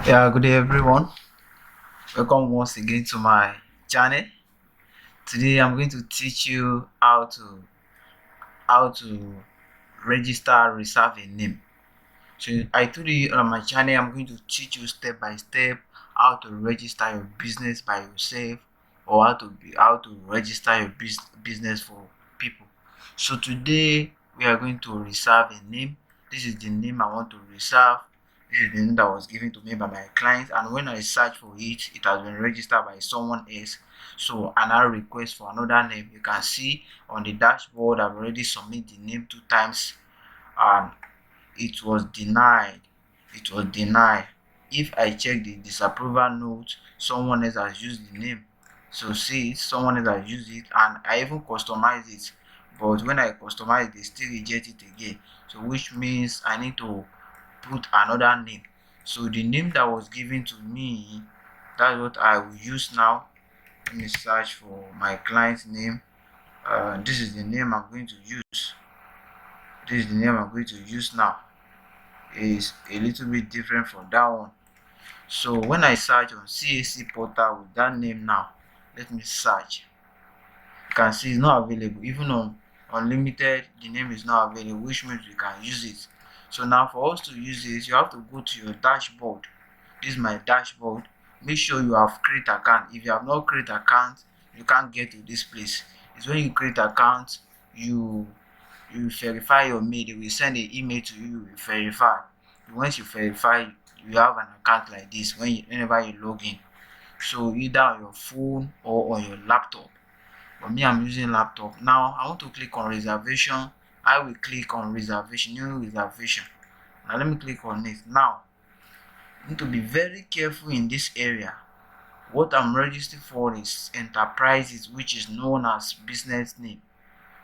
Yeah, good day everyone. Welcome once again to my channel. Today I'm going to teach you how to register reserve a name. So I told you on my channel I'm going to teach you step by step how to register your business by yourself, or how to register your business for people. So today we are going to reserve a name. This is the name I want to reserve. This is the name that was given to me by my client, and when I search for it, it has been registered by someone else. So another request for another name. You can see on the dashboard I've already submitted the name 2 times, and it was denied. If I check the disapproval note, someone else has used the name. So see, someone else has used it, and I even customized it, but when I customize it, they still reject it again. So which means I need to put another name. So the name that was given to me, that's what I will use now. Let me search for my client's name. This is the name I'm going to use. Now. Is a little bit different from that one. So when I search on CAC portal with that name now, let me search. You can see it's not available. Even on unlimited, the name is not available, which means we can use it. So now for us to use this, you have to go to your dashboard. This is my dashboard. Make sure you have create account. If you have not create account, you can't get to this place. It's when you create account, you verify your mail. They will send an email to you. You verify. Once you verify, you have an account like this whenever you log in. So either on your phone or on your laptop. For me, I'm using laptop. Now I want to click on reservation. I will click on reservation, new reservation. Now let me click on it. Now you need to be very careful in this area. What I'm registered for is enterprises, which is known as business name.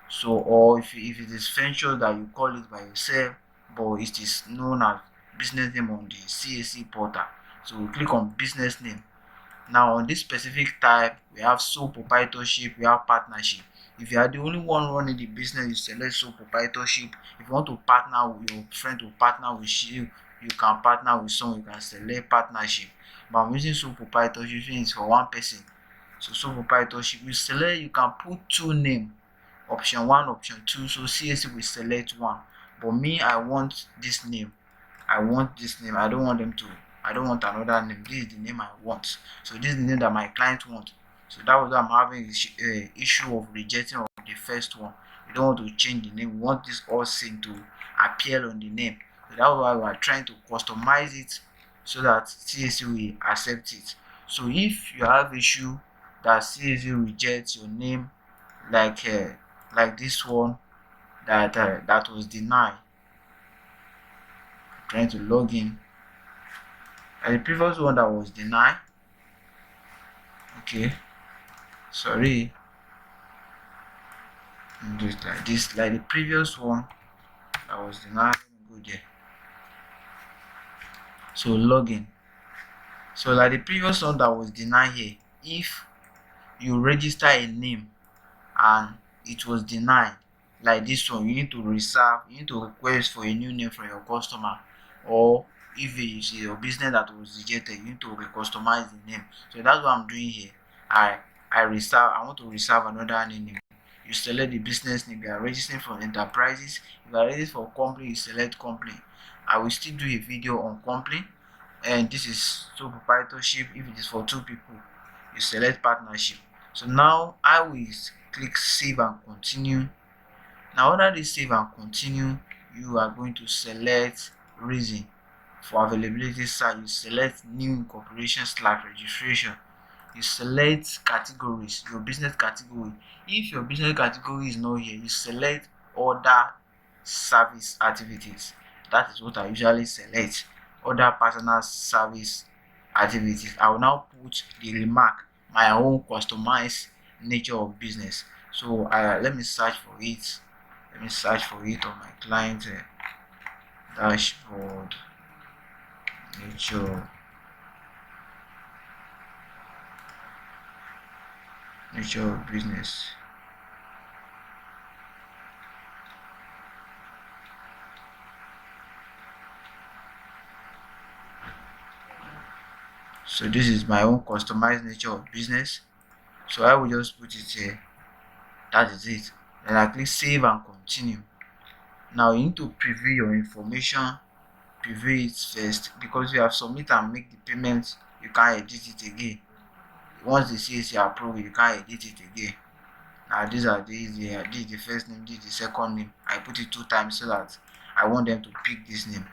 So, or if it is venture that you call it by yourself, but it is known as business name on the CAC portal. So we click on business name. Now on this specific type, we have sole proprietorship, we have partnership. If you are the only one running the business, you select sole proprietorship. If you want to partner with your friend to partner with you, you can partner with someone, you can select partnership. But I'm using sole proprietorship, it's for one person. So sole proprietorship, you select, you can put two names, option 1, option 2. So CAC will select one, but me, I want this name. I don't want another name. This is the name I want. So this is the name that my client wants. So that was why I'm having issue of rejecting of the first one. We don't want to change the name. We want this all thing to appear on the name. So that's why we are trying to customize it so that CAC will accept it. So if you have issue that CAC rejects your name, like this one that was denied, trying to log in, and the previous one that was denied. Okay, sorry, do it like this, like the previous one that was denied. Go there. So login. So like the previous one that was denied here, if you register a name and it was denied, like this one, you need to request for a new name from your customer, or if it is your business that was rejected, you need to customize the name. So that's what I'm doing here. I want to reserve another name. You select the business name. You are registering for enterprises. If you are registered for company, you select company. I will still do a video on company, and this is sole proprietorship. If it is for 2 people, you select partnership. So now I will click save and continue. Now under this save and continue, you are going to select reason. For availability side, you select new incorporation / registration. You select categories, your business category. If your business category is not here, you select other service activities. That is what I usually select, other personal service activities. I will now put the remark, my own customized nature of business. So let me search for it. On my client dashboard. Nature of business. So this is my own customized nature of business. So I will just put it here. That is it. Then I click save and continue. Now you need to preview your information. Preview it first, because you have submit and make the payment, you can't edit it again. Once the CAC approve, you can't edit it again. Now these are this is the first name, this is the second name. I put it 2 times so that I want them to pick this name.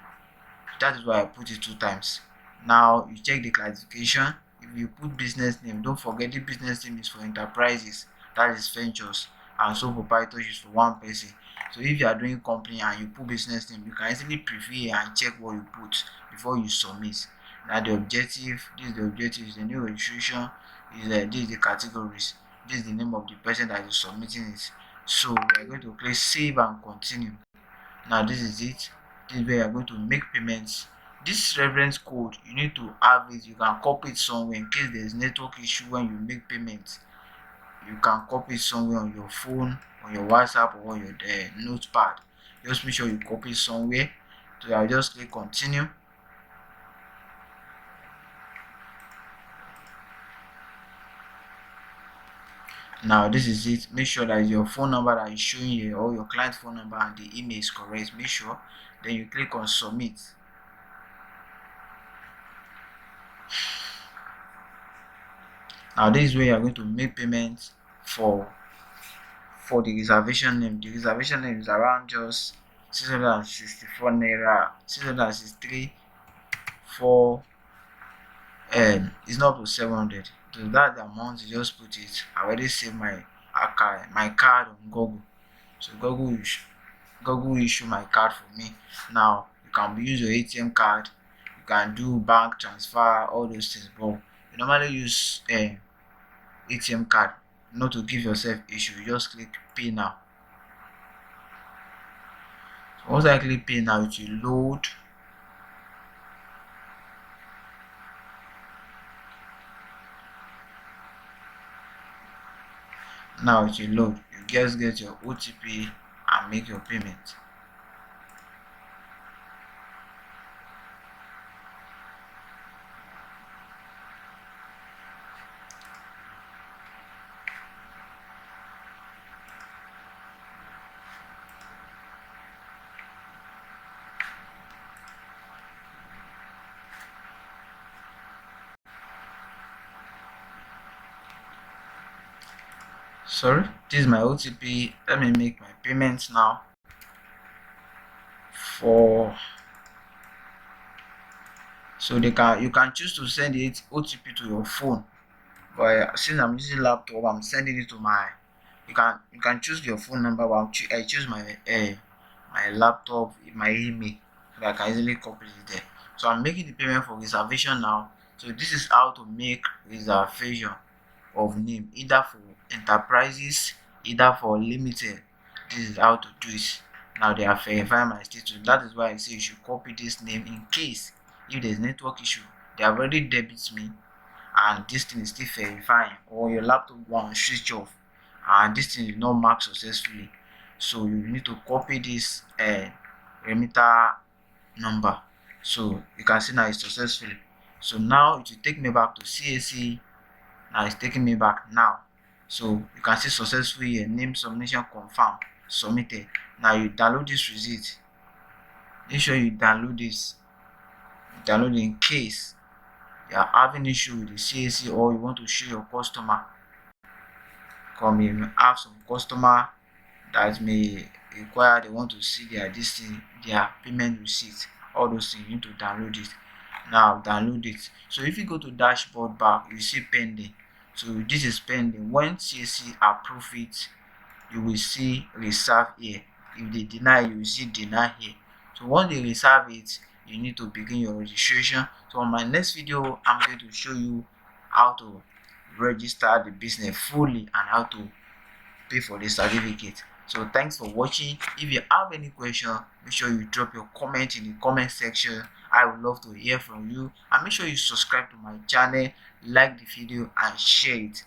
That is why I put it 2 times. Now you check the classification. If you put business name, don't forget the business name is for enterprises, that is ventures, and sole proprietorship is for one person. So if you are doing company and you put business name, you can easily preview and check what you put before you submit. Now the objective, this is the objective, is the new registration, this is the categories, this is the name of the person that is submitting it. So we are going to click save and continue. Now this is it. This is where you are going to make payments. This reference code, you need to have it. You can copy it somewhere in case there is network issue when you make payments. You can copy it somewhere on your phone, on your WhatsApp, or on your notepad. Just make sure you copy it somewhere. So I'll just click continue. Now this is it. Make sure that your phone number that is showing here, or your client phone number, and the email is correct. Make sure. Then you click on submit. Now this is where you are going to make payments for the reservation name. The reservation name is around just 664 naira, 663 for it's not up to 700. So that's the amount. You just put it. I already saved my card on Google. So Google issue my card for me. Now you can use your ATM card, you can do bank transfer, all those things, but you normally use ATM card, not to give yourself issue. You just click pay now. So once I click pay now, it will load. Now it will load. You just get your OTP and make your payment. Sorry, this is my OTP. Let me make my payments now. So you can choose to send it OTP to your phone, but since I'm using laptop, I'm sending it to my. You can choose your phone number, but I choose my my laptop, my email, so I can easily copy it there. So I'm making the payment for reservation now. So this is how to make reservation of name, either for enterprises, either for limited. This is how to do it. Now they have verified my status. That is why I say you should copy this name in case if there's network issue. They have already debited me and this thing is still verifying, or your laptop won't switch off and this thing is not marked successfully. So you need to copy this remitter number. So you can see now it's successfully. So now it will take me back to CAC. Now it's taking me back now. So you can see successfully name submission confirmed, submitted. Now you download this receipt. Make sure you download this. Download it in case you are having issue with the CAC, or you want to show your customer. Come, you may have some customer that may require, they want to see their payment receipt. All those things, you need to download it. Now download it. So if you go to dashboard bar, you see pending. So this is pending. When CAC approve it, you will see reserve here. If they deny, you will see deny here. So once they reserve it, you need to begin your registration. So on my next video, I'm going to show you how to register the business fully and how to pay for the certificate. So thanks for watching. If you have any question, make sure you drop your comment in the comment section. I would love to hear from you, and make sure you subscribe to my channel, like the video and share it.